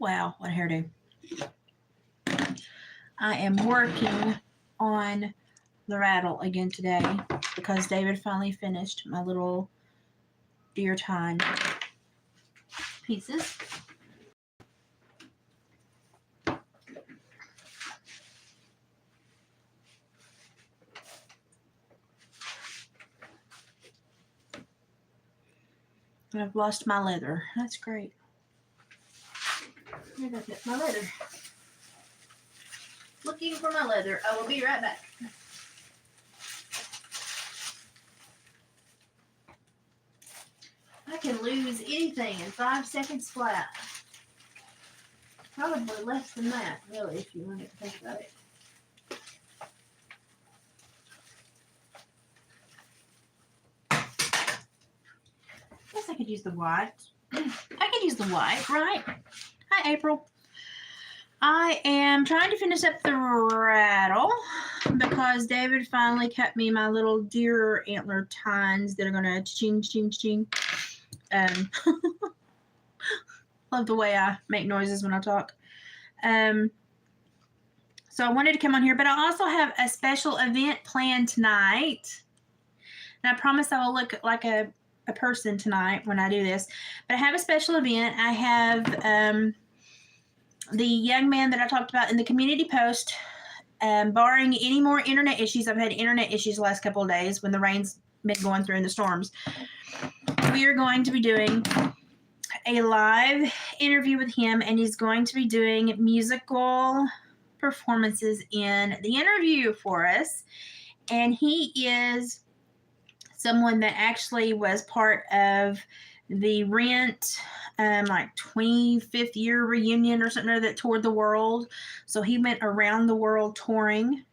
Wow, what a hairdo. I am working on the rattle again today because David finally finished my little deer tine pieces. And I've lost my leather. That's great. Where did I put my leather? Looking for my leather. I will be right back. I can lose anything in 5 seconds flat. Probably less than that, really, if you want to think about it. Guess I could use the white. I could use the white, right? Hi, April. I am trying to finish up the rattle because David finally cut me my little deer antler tines that are going to ching, ching, ching. Love the way I make noises when I talk. So I wanted to come on here, but I also have a special event planned tonight. And I promise I will look like a person tonight when I do this. But I have a special event. I have the young man that I talked about in the community post, barring any more internet issues. I've had internet issues the last couple of days when the rain's been going through in the storms. We are going to be doing a live interview with him, and he's going to be doing musical performances in the interview for us. And he is someone that actually was part of the Rent like 25th year reunion or something that toured the world. So he went around the world touring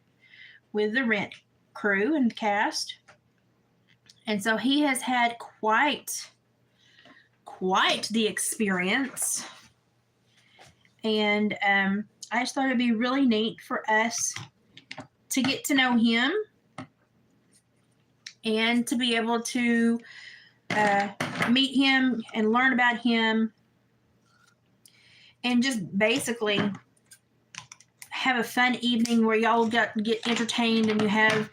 with the Rent crew and cast. And so he has had quite the experience. And I just thought it'd be really neat for us to get to know him and to be able to meet him and learn about him and just basically have a fun evening where y'all get entertained, and you have,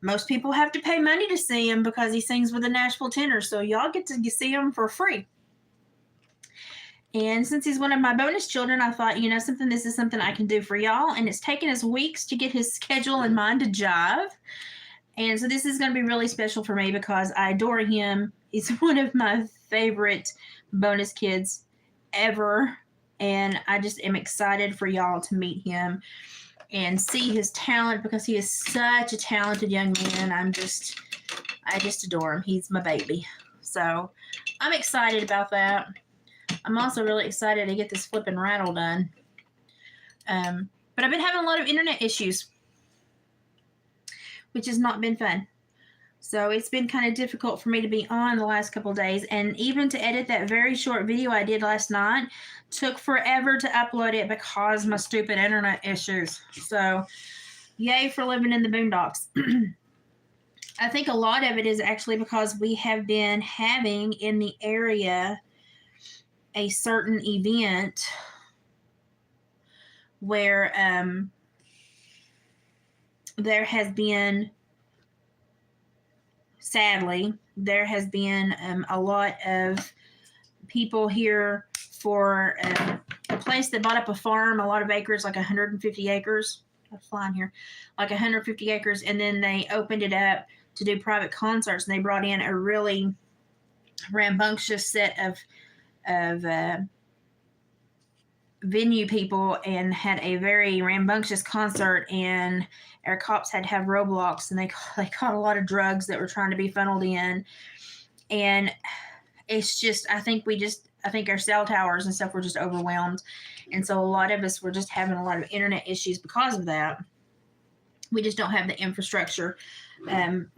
most people have to pay money to see him because he sings with the Nashville Tenors, so y'all get to see him for free. And since he's one of my bonus children, I thought, this is something I can do for y'all, and it's taken us weeks to get his schedule and mine to jive. And so this is going to be really special for me because I adore him. He's one of my favorite bonus kids ever. And I just am excited for y'all to meet him and see his talent because he is such a talented young man. I just adore him. He's my baby. So I'm excited about that. I'm also really excited to get this flipping rattle done. But I've been having a lot of internet issues, which has not been fun. So it's been kind of difficult for me to be on the last couple of days. And even to edit that very short video I did last night took forever to upload it because of my stupid internet issues. So yay for living in the boondocks. I think a lot of it is actually because we have been having in the area a certain event where there has been, sadly, a lot of people here for a place that bought up a farm, a lot of acres, like 150 acres. I'm flying here, like 150 acres, and then they opened it up to do private concerts, and they brought in a really rambunctious set of venue people and had a very rambunctious concert, and our cops had to have roadblocks, and they caught a lot of drugs that were trying to be funneled in. And it's just, I think our cell towers and stuff were just overwhelmed. And so a lot of us were just having a lot of internet issues because of that. We just don't have the infrastructure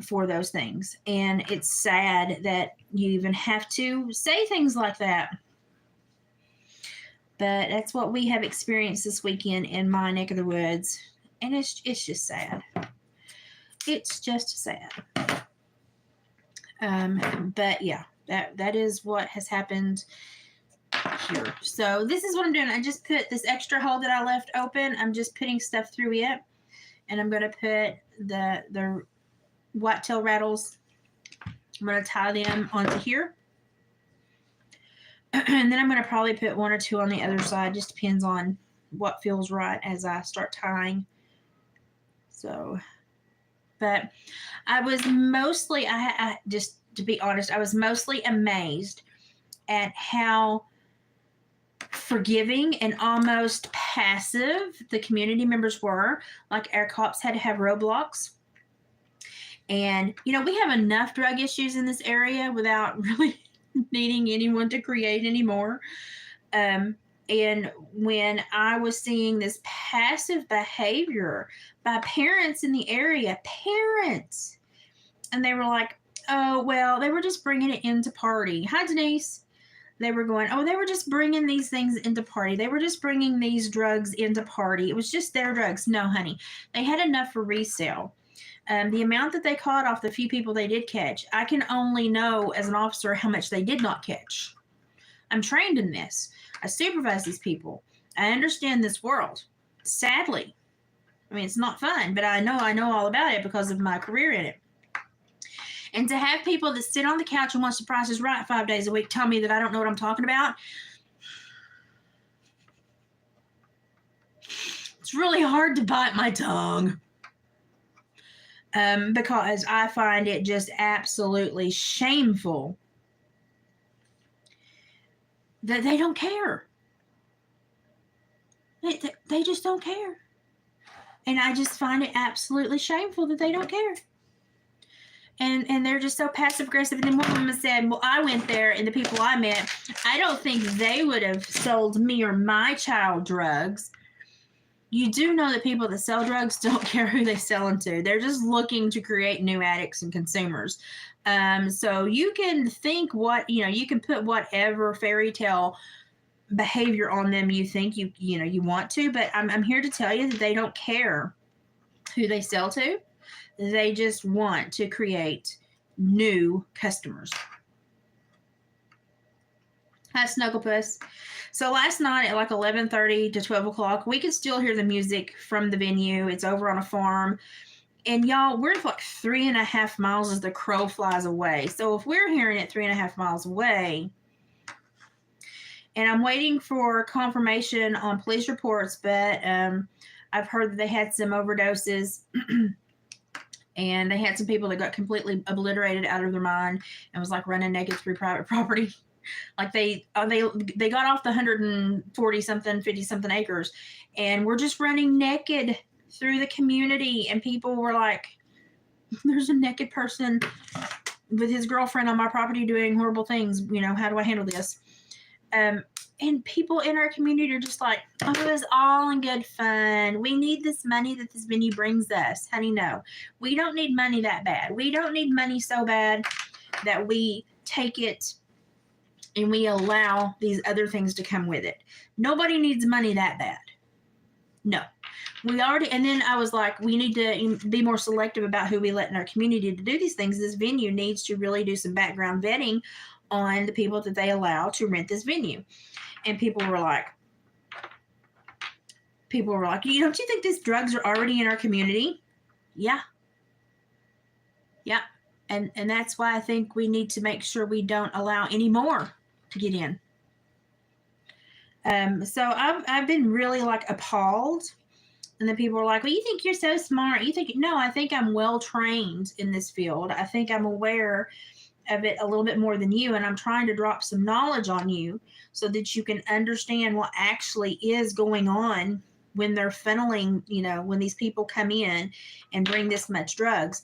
for those things. And it's sad that you even have to say things like that. But that's what we have experienced this weekend in my neck of the woods. And it's just sad. It's just sad. But yeah, that is what has happened here. So this is what I'm doing. I just put this extra hole that I left open. I'm just putting stuff through it. And I'm going to put the whitetail rattles. I'm going to tie them onto here. And then I'm going to probably put one or two on the other side. Just depends on what feels right as I start tying. So, but I was mostly, I just to be honest, I was mostly amazed at how forgiving and almost passive the community members were. Like our cops had to have roadblocks. And, you know, we have enough drug issues in this area without really needing anyone to create anymore. And when I was seeing this passive behavior by parents in the area, parents, and they were like, oh, well, they were just bringing it into party. Hi, Denise. They were going, oh, they were just bringing these things into party. They were just bringing these drugs into party. It was just their drugs. No, honey. They had enough for resale. The amount that they caught off the few people they did catch, I can only know as an officer how much they did not catch. I'm trained in this. I supervise these people. I understand this world. Sadly. I mean, it's not fun, but I know all about it because of my career in it. And to have people that sit on the couch and watch The Price is Right 5 days a week tell me that I don't know what I'm talking about, it's really hard to bite my tongue. Because I find it just absolutely shameful that they don't care. They just don't care. And I just find it absolutely shameful that they don't care. And they're just so passive aggressive. And then one woman said, well, I went there and the people I met, I don't think they would have sold me or my child drugs. You do know that people that sell drugs don't care who they sell them to. They're just looking to create new addicts and consumers. So you can think you can put whatever fairy tale behavior on them you think you want to, but I'm here to tell you that they don't care who they sell to. They just want to create new customers. Hi, Snugglepuss. So last night at like 11:30 to 12 o'clock, we could still hear the music from the venue. It's over on a farm. And y'all, we're like 3.5 miles as the crow flies away. So if we're hearing it 3.5 miles away, and I'm waiting for confirmation on police reports, but I've heard that they had some overdoses and they had some people that got completely obliterated out of their mind and was like running naked through private property. Like they got off the 140 something, 50 something acres, and we're just running naked through the community. And people were like, "There's a naked person with his girlfriend on my property doing horrible things. You know, how do I handle this?" And people in our community are just like, "Oh, it was all in good fun. We need this money that this venue brings us, honey. No, we don't need money that bad. We don't need money so bad that we take it." And we allow these other things to come with it. Nobody needs money that bad. No. And then I was like, we need to be more selective about who we let in our community to do these things. This venue needs to really do some background vetting on the people that they allow to rent this venue. And people were like, don't you think these drugs are already in our community? Yeah. Yeah. And that's why I think we need to make sure we don't allow any more to get in. So I've been really like appalled, and then people are like, well, you think you're so smart. No, I think I'm well trained in this field. I think I'm aware of it a little bit more than you, and I'm trying to drop some knowledge on you so that you can understand what actually is going on when they're funneling, when these people come in and bring this much drugs.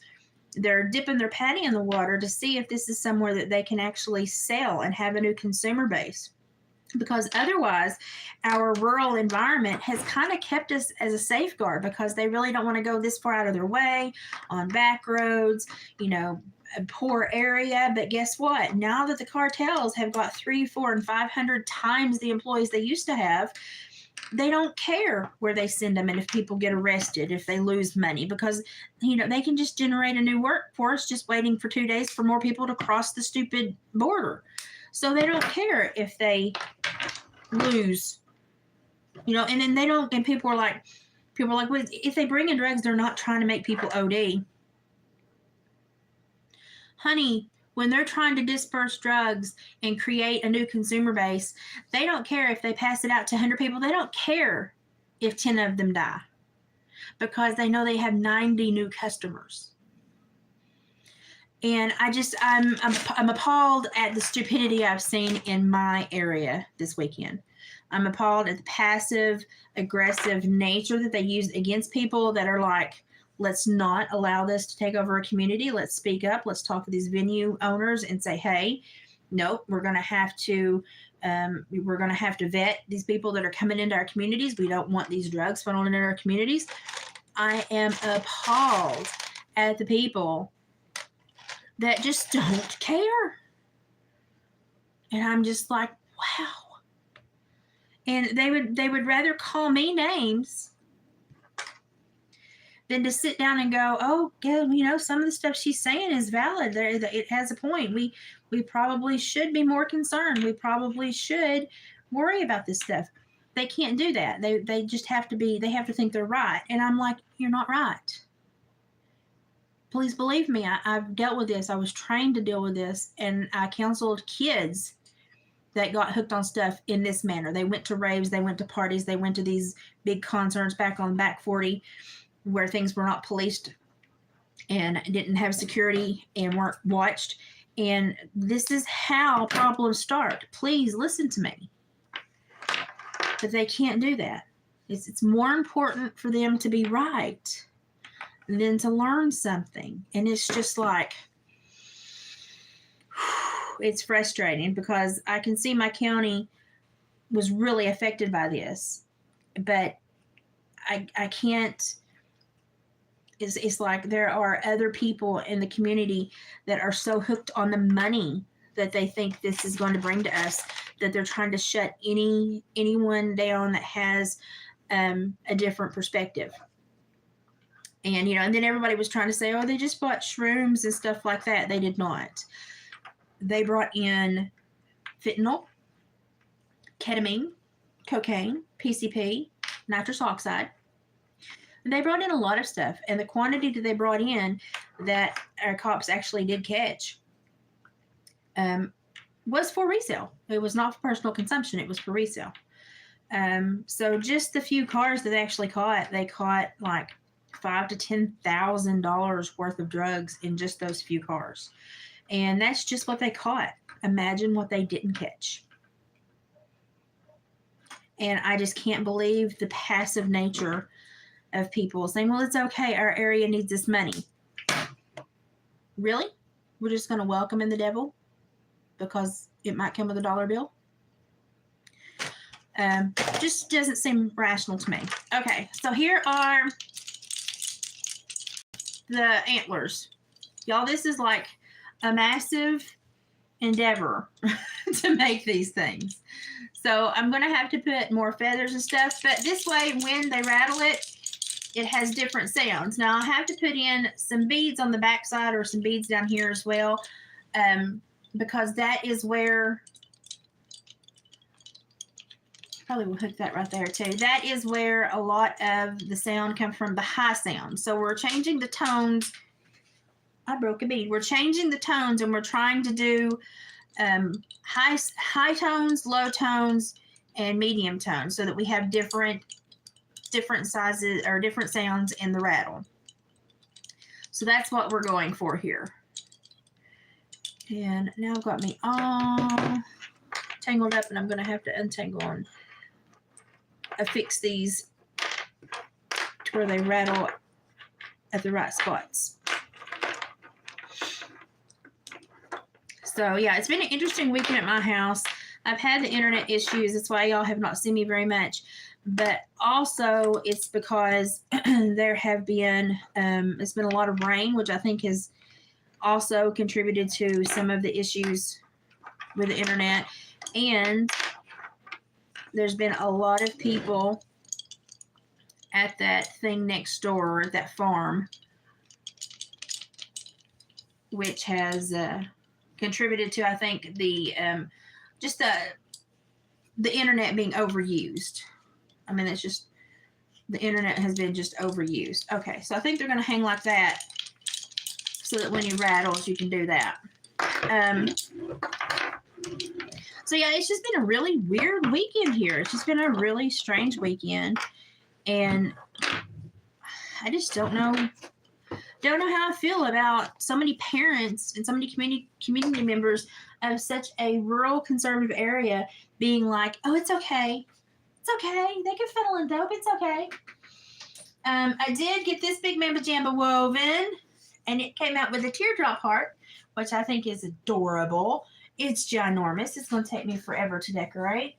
They're dipping their patty in the water to see if this is somewhere that they can actually sell and have a new consumer base. Because otherwise, our rural environment has kind of kept us as a safeguard because they really don't want to go this far out of their way on back roads, a poor area. But guess what? Now that the cartels have got 300, 400, and 500 times the employees they used to have, they don't care where they send them and if people get arrested, if they lose money, because, they can just generate a new workforce just waiting for 2 days for more people to cross the stupid border. So they don't care if they lose. You know, and then they don't, and people are like, well, if they bring in drugs, they're not trying to make people OD. Honey, when they're trying to disperse drugs and create a new consumer base, they don't care if they pass it out to 100 people. They don't care if 10 of them die because they know they have 90 new customers. And I'm appalled at the stupidity I've seen in my area this weekend. I'm appalled at the passive, aggressive nature that they use against people that are like, let's not allow this to take over a community. Let's speak up. Let's talk to these venue owners and say, hey, nope, we're going to have to vet these people that are coming into our communities. We don't want these drugs funneled into our communities. I am appalled at the people that just don't care. And I'm just like, wow. And they would rather call me names than to sit down and go, oh, yeah, you know, some of the stuff she's saying is valid. It has a point. We probably should be more concerned. We probably should worry about this stuff. They can't do that. They just have to think they're right. And I'm like, you're not right. Please believe me, I've dealt with this. I was trained to deal with this, and I counseled kids that got hooked on stuff in this manner. They went to raves, they went to parties, they went to these big concerts back on back 40 where things were not policed and didn't have security and weren't watched. And this is how problems start. Please listen to me. But they can't do that. It's more important for them to be right than to learn something. And it's just like, it's frustrating because I can see my county was really affected by this, but I can't. It's like there are other people in the community that are so hooked on the money that they think this is going to bring to us that they're trying to shut anyone down that has a different perspective. And, you know, and then everybody was trying to say, oh, they just bought shrooms and stuff like that. They did not. They brought in fentanyl, ketamine, cocaine, PCP, nitrous oxide. They brought in a lot of stuff. And the quantity that they brought in that our cops actually did catch was for resale. It was not for personal consumption. It was for resale. So just the few cars that they actually caught, they caught like $5,000 to $10,000 worth of drugs in just those few cars. And that's just what they caught. Imagine what they didn't catch. And I just can't believe the passive nature of people saying, well, it's okay. Our area needs this money. Really? We're just going to welcome in the devil because it might come with a dollar bill? Just doesn't seem rational to me. Okay, so here are the antlers. Y'all, this is like a massive endeavor to make these things. So I'm going to have to put more feathers and stuff, but this way when they rattle it, it has different sounds. Now I have to put in some beads on the backside or some beads down here as well, because that is where, probably will hook that right there too. That is where a lot of the sound comes from, the high sound. So we're changing the tones. I broke a bead. We're changing the tones and we're trying to do high tones, low tones, and medium tones so that we have different sizes or different sounds in the rattle. So that's what we're going for here. And now I've got me all tangled up and I'm going to have to untangle and affix these to where they rattle at the right spots. So yeah, it's been an interesting weekend at my house. I've had the internet issues. That's why y'all have not seen me very much. But also it's because there have been, it's been a lot of rain, which I think has also contributed to some of the issues with the internet. And there's been a lot of people at that thing next door, at that farm, which has contributed to, I think, the just the internet being overused. I mean, it's just, the internet has been just overused. Okay, so I think they're going to hang like that so that when you rattles, you can do that. So yeah, it's just been a really weird weekend here. It's just been a really strange weekend. And I just don't know how I feel about so many parents and so many community members of such a rural conservative area being like, oh, it's okay. It's okay. They can fiddle and dope. It's okay. I did get this big mamba jamba woven, and it came out with a teardrop heart, which I think is adorable. It's ginormous. It's going to take me forever to decorate.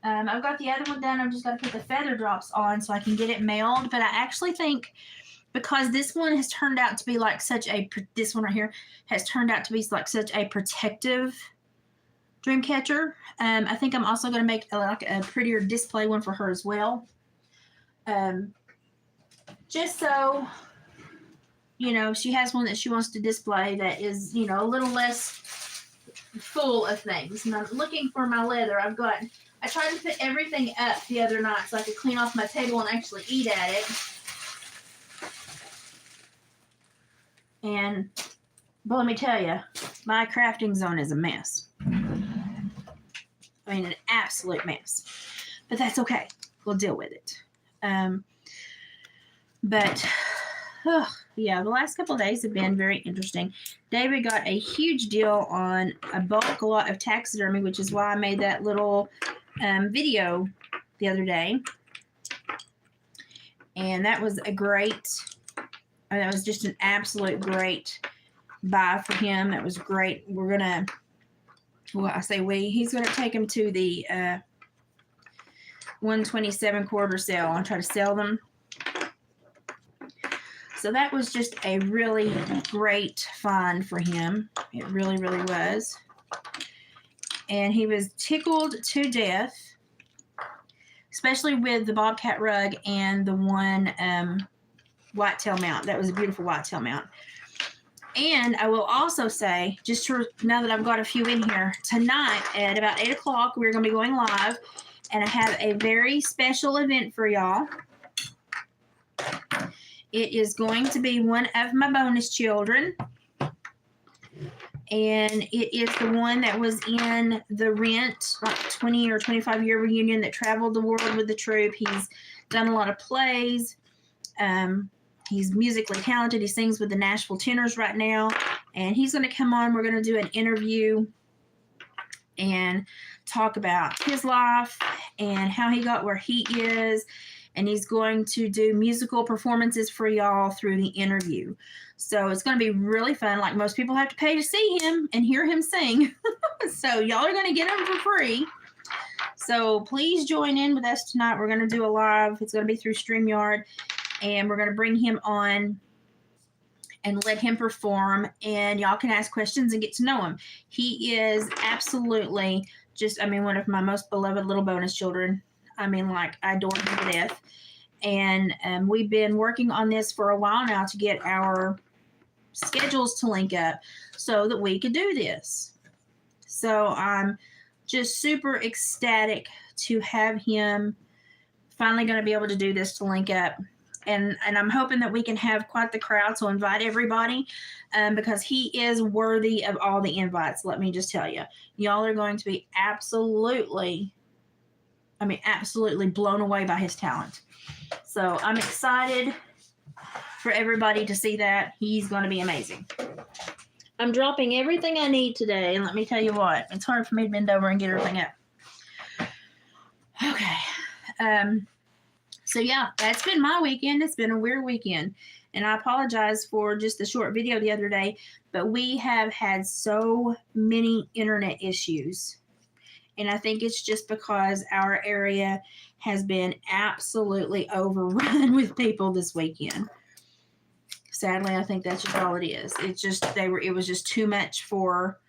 I've got the other one done. I'm just going to put the feather drops on so I can get it mailed. But I actually think, because this one has turned out to be like this one right here has turned out to be like such a protective dream catcher. I think I'm also going to make like a prettier display one for her as well. Just so, she has one that she wants to display that is, a little less full of things. And I'm looking for my leather. I tried to put everything up the other night so I could clean off my table and actually eat at it. And, but let me tell you, my crafting zone is a mess. I mean, an absolute mess. But that's okay. We'll deal with it. Yeah, the last couple of days have been very interesting. David got a huge deal on a bulk lot of taxidermy, which is why I made that little video the other day. And that was that was just an absolute great buy for him. That was great. We're going to, he's going to take them to the 127 quarter sale and try to sell them. So that was just a really great find for him. It really, really was. And he was tickled to death, especially with the bobcat rug and the one whitetail mount. That was a beautiful whitetail mount. And I will also say, now that I've got a few in here, tonight at about 8 o'clock, we're going to be going live. And I have a very special event for y'all. It is going to be one of my bonus children. And it is the one that was in the Rent, like 20 or 25 year reunion, that traveled the world with the troupe. He's done a lot of plays. He's musically talented. He sings with the Nashville Tenors right now. And he's going to come on. We're going to do an interview and talk about his life and how he got where he is. And he's going to do musical performances for y'all through the interview. So it's going to be really fun. Like, most people have to pay to see him and hear him sing. So y'all are going to get him for free. So please join in with us tonight. We're going to do a live. It's going to be through StreamYard. And we're going to bring him on and let him perform. And y'all can ask questions and get to know him. He is absolutely one of my most beloved little bonus children. I adore him to death. And we've been working on this for a while now to get our schedules to link up so that we could do this. So I'm just super ecstatic to have him finally going to be able to do this, to link up. And I'm hoping that we can have quite the crowd, so invite everybody, because he is worthy of all the invites. Let me just tell you. Y'all are going to be absolutely blown away by his talent. So I'm excited for everybody to see that. He's going to be amazing. I'm dropping everything I need today, and let me tell you what, it's hard for me to bend over and get everything up. Okay. So yeah, that's been my weekend. It's been a weird weekend. And I apologize for just the short video the other day, but we have had so many internet issues. And I think it's just because our area has been absolutely overrun with people this weekend. Sadly, I think that's just all it is. It was just too much for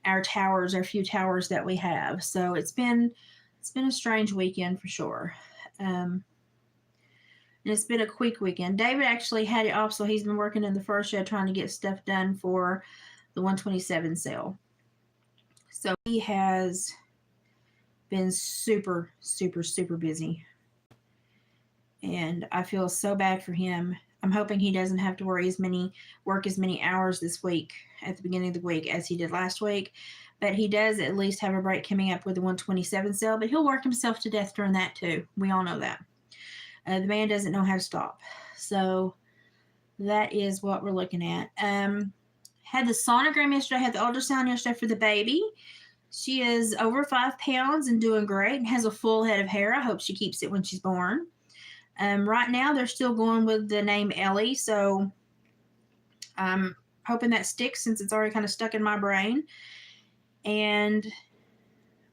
our few towers that we have. So it's been a strange weekend for sure. And it's been a quick weekend. David actually had it off, so he's been working in the fur shed trying to get stuff done for the 127 sale. So he has been super, super, super busy. And I feel so bad for him. I'm hoping he doesn't have to work as many hours this week at the beginning of the week as he did last week. But he does at least have a break coming up with the 127 sale, but he'll work himself to death during that too. We all know that. The man doesn't know how to stop. So that is what we're looking at. Had the sonogram yesterday, had the ultrasound yesterday for the baby. She is over 5 pounds and doing great and has a full head of hair. I hope she keeps it when she's born. Right now, they're still going with the name Ellie, so I'm hoping that sticks since it's already kind of stuck in my brain. And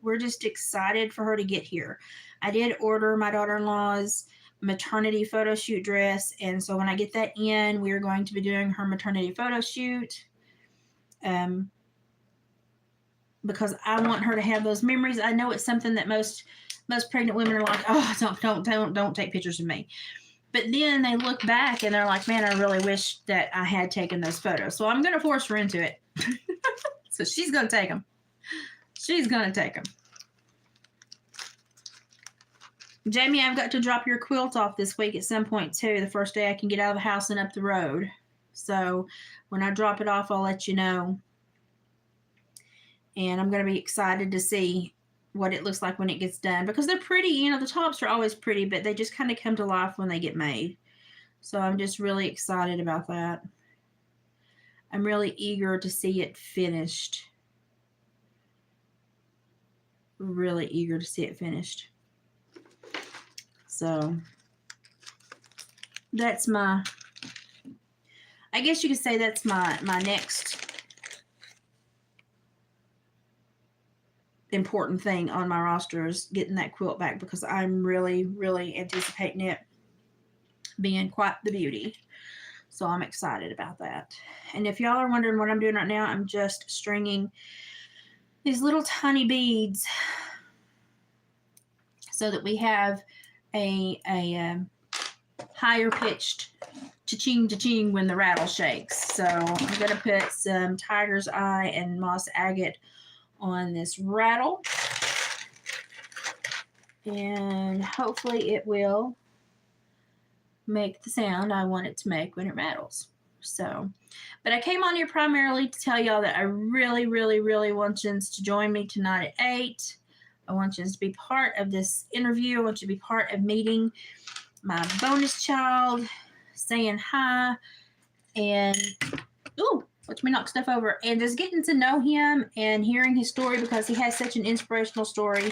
we're just excited for her to get here. I did order my daughter-in-law's maternity photo shoot dress, and so when I get that in, we're going to be doing her maternity photo shoot. Because I want her to have those memories. I know it's something that most pregnant women are like, oh, don't take pictures of me. But then they look back and they're like, man, I really wish that I had taken those photos. So I'm going to force her into it. So she's going to take them. She's going to take them. Jamie, I've got to drop your quilt off this week at some point too. The first day I can get out of the house and up the road. So when I drop it off, I'll let you know. And I'm going to be excited to see what it looks like when it gets done. Because they're pretty, you know, the tops are always pretty, but they just kind of come to life when they get made. So I'm just really excited about that. I'm really eager to see it finished. Really eager to see it finished. So that's I guess you could say that's my next important thing on my roster is getting that quilt back, because I'm really, really anticipating it being quite the beauty. So I'm excited about that. And if y'all are wondering what I'm doing right now, I'm just stringing these little tiny beads so that we have a higher pitched cha-ching cha-ching when the rattle shakes. So I'm going to put some tiger's eye and moss agate on this rattle, and hopefully it will make the sound I want it to make when it rattles. So, but I came on here primarily to tell y'all that I really, really, really want you to join me tonight at 8. I want you to be part of this interview. I want you to be part of meeting my bonus child, saying hi, and watch me knock stuff over, and just getting to know him and hearing his story, because he has such an inspirational story.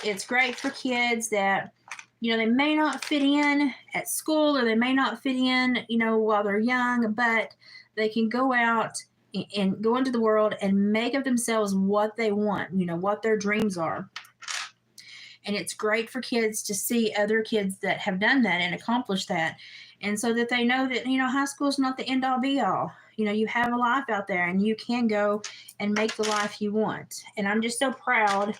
It's great for kids that, you know, they may not fit in at school, or they may not fit in, you know, while they're young, but they can go out and go into the world and make of themselves what they want, you know, what their dreams are. And it's great for kids to see other kids that have done that and accomplished that. And so that they know that, you know, high school is not the end all be all. You know, you have a life out there and you can go and make the life you want. And I'm just so proud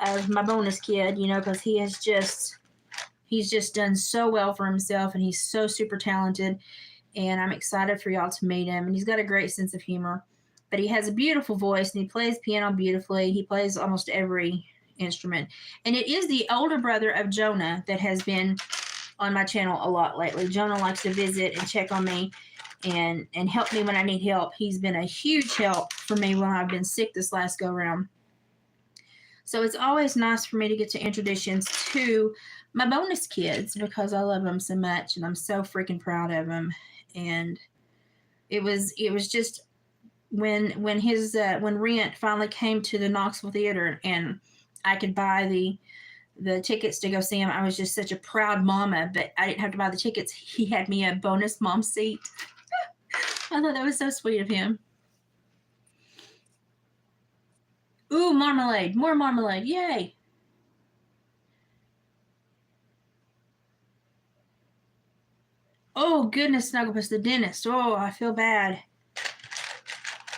of my bonus kid, you know, because he's just done so well for himself, and he's so super talented. And I'm excited for y'all to meet him. And he's got a great sense of humor, but he has a beautiful voice, and he plays piano beautifully. He plays almost every instrument. And it is the older brother of Jonah that has been on my channel a lot lately. Jonah likes to visit and check on me and help me when I need help. He's been a huge help for me when I've been sick this last go round. So it's always nice for me to get to introduce you to my bonus kids, because I love them so much and I'm so freaking proud of them. And it was just when Rent finally came to the Knoxville Theater and I could buy the tickets to go see him, I was just such a proud mama. But I didn't have to buy the tickets. He had me a bonus mom seat. I thought that was so sweet of him. Ooh, marmalade. More marmalade. Yay. Oh, goodness, Snugglepuss, the dentist. Oh, I feel bad.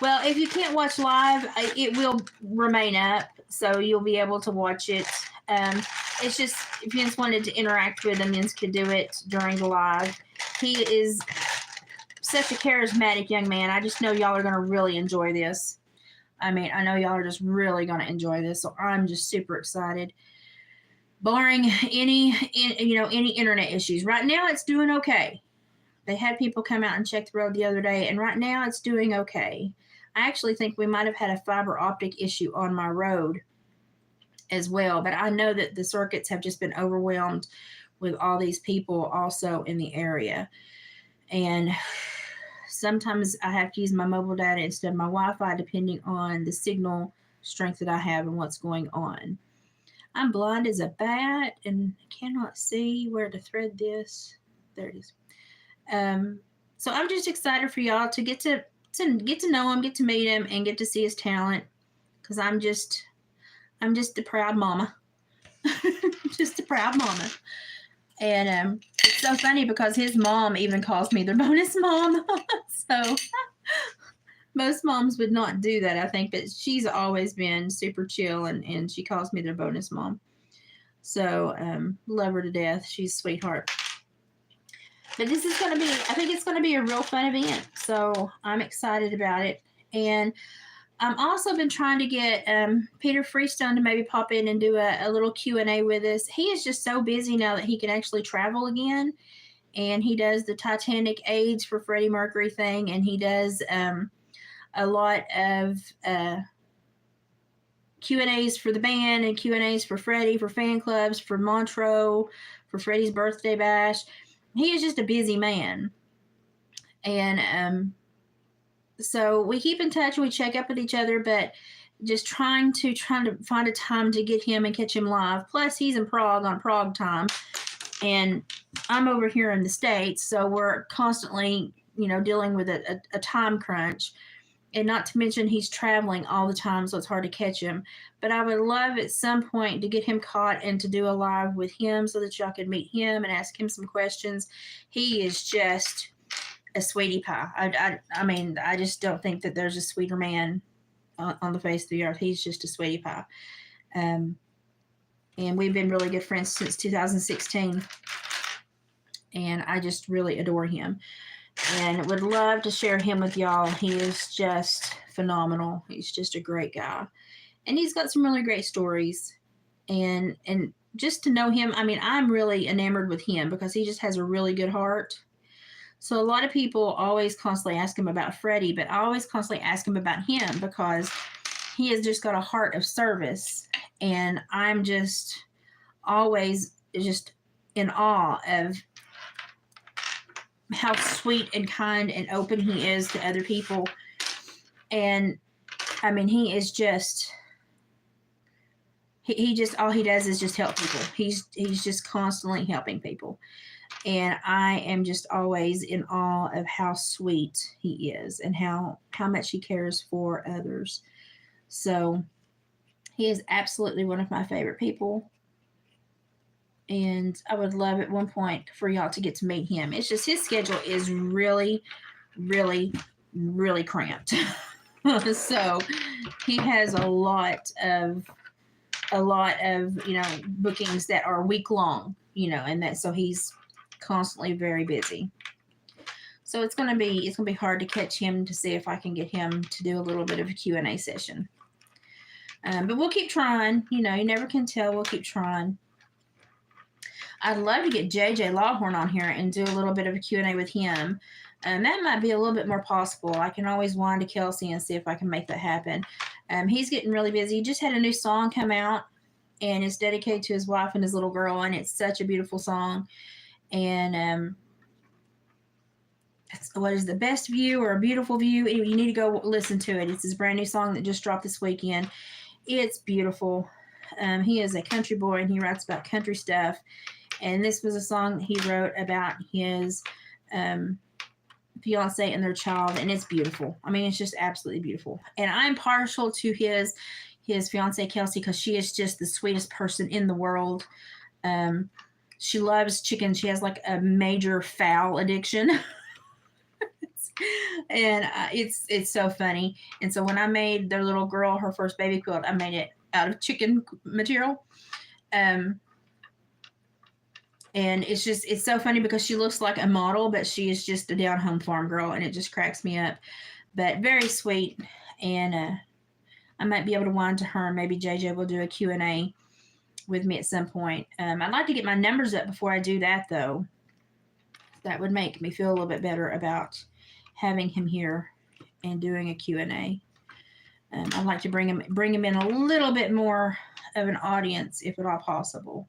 Well, if you can't watch live, it will remain up, so you'll be able to watch it. It's just, if you just wanted to interact with him, you could do it during the live. He is such a charismatic young man. I just know y'all are going to really enjoy this. I mean, I know y'all are just really going to enjoy this, so I'm just super excited. barring any internet issues. Right now, it's doing okay. They had people come out and check the road the other day, and right now it's doing okay. I actually think we might have had a fiber optic issue on my road as well, but I know that the circuits have just been overwhelmed with all these people also in the area. And sometimes I have to use my mobile data instead of my Wi-Fi depending on the signal strength that I have and what's going on. I'm blind as a bat and cannot see where to thread this. There it is. So I'm just excited for y'all to get to get to know him, get to meet him, and get to see his talent. Because I'm just a proud mama, just a proud mama. And it's so funny because his mom even calls me their bonus mom. So most moms would not do that, I think, but she's always been super chill, and she calls me their bonus mom. So love her to death. She's a sweetheart. But this is going to be, I think it's going to be a real fun event. So I'm excited about it. And I've also been trying to get Peter Freestone to maybe pop in and do a little Q&A with us. He is just so busy now that he can actually travel again. And he does the Titanic AIDS for Freddie Mercury thing. And he does a lot of Q&As for the band and Q&As for Freddie, for fan clubs, for Montreux, for Freddie's birthday bash. He is just a busy man. And so we keep in touch and we check up with each other, but just trying to find a time to get him and catch him live. Plus, he's in Prague on Prague time, and I'm over here in the States, so we're constantly, dealing with a time crunch. And not to mention he's traveling all the time, so it's hard to catch him. But I would love at some point to get him caught and to do a live with him so that y'all can meet him and ask him some questions. He is just a sweetie pie. I mean, I just don't think that there's a sweeter man on the face of the earth. He's just a sweetie pie. And we've been really good friends since 2016. And I just really adore him. And would love to share him with y'all. He is just phenomenal. He's just a great guy. And he's got some really great stories. And just to know him, I mean, I'm really enamored with him because he just has a really good heart. So a lot of people always constantly ask him about Freddie, but I always constantly ask him about him because he has just got a heart of service. And I'm just always just in awe of how sweet and kind and open he is to other people. And I mean, he is just, he just, all he does is just help people. He's just constantly helping people. And I am just always in awe of how sweet he is and how much he cares for others. So he is absolutely one of my favorite people. And I would love at one point for y'all to get to meet him. It's just his schedule is really, really, really cramped. So he has a lot of bookings that are week long, and that so he's constantly very busy. So it's gonna be hard to catch him to see if I can get him to do a little bit of a Q&A session. But we'll keep trying. You never can tell. We'll keep trying. I'd love to get JJ Lawhorn on here and do a little bit of a Q&A with him. That might be a little bit more possible. I can always wind to Kelsey and see if I can make that happen. He's getting really busy. He just had a new song come out, and it's dedicated to his wife and his little girl, and it's such a beautiful song. And what is the best view or a beautiful view? You need to go listen to it. It's his brand new song that just dropped this weekend. It's beautiful. He is a country boy, and he writes about country stuff. And this was a song that he wrote about his fiance and their child, and it's beautiful. I mean, it's just absolutely beautiful. And I'm partial to his fiance Kelsey because she is just the sweetest person in the world. She loves chicken. She has like a major fowl addiction. And it's so funny. And so when I made their little girl her first baby quilt, I made it out of chicken material. And it's so funny because she looks like a model, but she is just a down-home farm girl, and it just cracks me up. But very sweet, and I might be able to wind to her, and maybe JJ will do a Q&A. with me at some point. I'd like to get my numbers up before I do that, though. That would make me feel a little bit better about having him here and doing a Q&A. I'd like to bring him in a little bit more of an audience, if at all possible.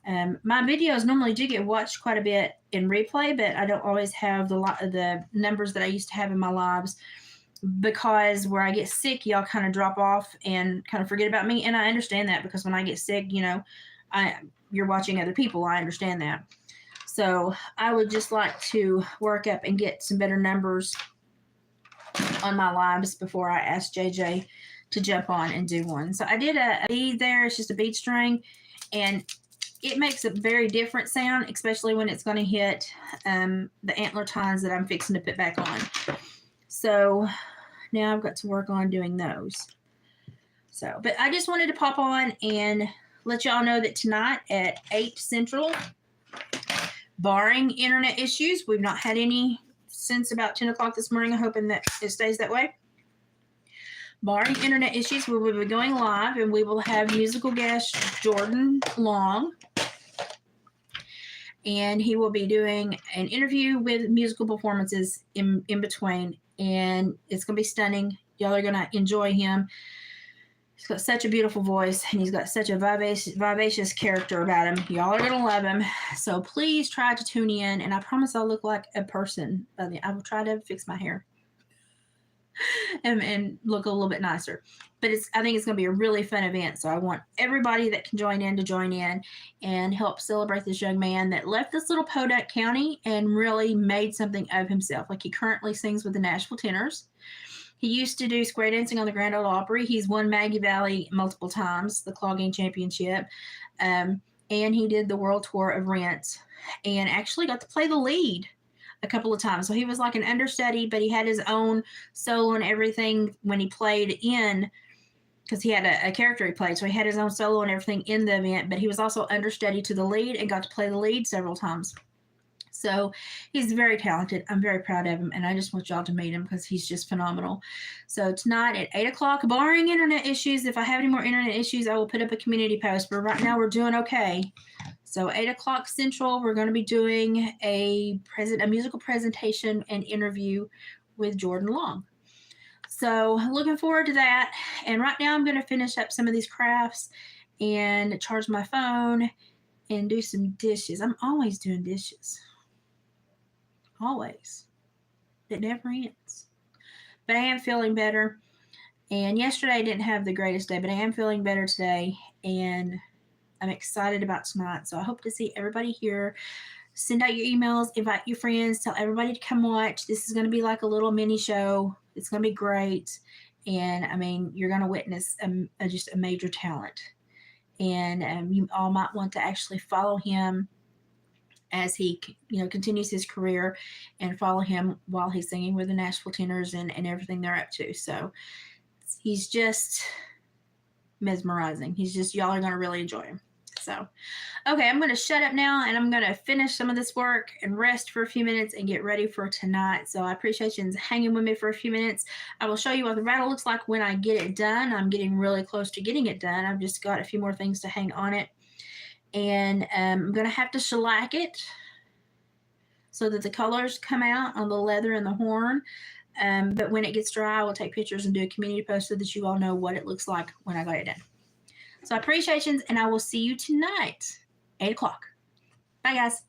My videos normally do get watched quite a bit in replay, but I don't always have the numbers that I used to have in my lives, because where I get sick, y'all kind of drop off and kind of forget about me. And I understand that, because when I get sick, you're watching other people. I understand that. So I would just like to work up and get some better numbers on my lives before I ask JJ to jump on and do one. So I did a bead there. It's just a bead string, and it makes a very different sound, especially when it's going to hit the antler tines that I'm fixing to put back on. So now I've got to work on doing those. So, but I just wanted to pop on and let y'all know that tonight at 8 Central, barring internet issues, we've not had any since about 10 o'clock this morning. I'm hoping that it stays that way. Barring internet issues, we will be going live, and we will have musical guest Jordan Long. And he will be doing an interview with musical performances in between. And it's going to be stunning. Y'all are going to enjoy him. He's got such a beautiful voice, and he's got such a vivacious character about him. Y'all are going to love him. So please try to tune in, and I promise I'll look like a person. I will try to fix my hair and look a little bit nicer. But I think it's going to be a really fun event, so I want everybody that can join in to join in and help celebrate this young man that left this little Podunk County and really made something of himself. Like, he currently sings with the Nashville Tenors. He used to do square dancing on the Grand Ole Opry. He's won Maggie Valley multiple times, the clogging championship. And he did the world tour of Rent and actually got to play the lead a couple of times. So he was like an understudy, but he had his own solo and everything when he played in, because he had a character he played. So he had his own solo and everything in the event, but he was also understudy to the lead and got to play the lead several times. So he's very talented. I'm very proud of him, and I just want y'all to meet him because he's just phenomenal. So tonight at 8 o'clock, barring internet issues, if I have any more internet issues, I will put up a community post. But right now we're doing okay. So 8 o'clock Central, we're going to be doing a musical presentation and interview with Jordan Long. So looking forward to that. And right now I'm going to finish up some of these crafts and charge my phone and do some dishes. I'm always doing dishes. Always. It never ends. But I am feeling better. And yesterday I didn't have the greatest day, but I am feeling better today. And I'm excited about tonight. So I hope to see everybody here. Send out your emails, invite your friends, tell everybody to come watch. This is going to be like a little mini show. It's going to be great. And I mean, you're going to witness just a major talent. And you all might want to actually follow him as he continues his career, and follow him while he's singing with the Nashville Tenors and everything they're up to. So he's just mesmerizing. Y'all are going to really enjoy him. So, okay, I'm going to shut up now, and I'm going to finish some of this work and rest for a few minutes and get ready for tonight. So I appreciate you hanging with me for a few minutes. I will show you what the rattle looks like when I get it done. I'm getting really close to getting it done. I've just got a few more things to hang on it. And I'm going to have to shellac it so that the colors come out on the leather and the horn. But when it gets dry, I will take pictures and do a community post so that you all know what it looks like when I got it done. So I appreciate you, and I will see you tonight, 8 o'clock. Bye, guys.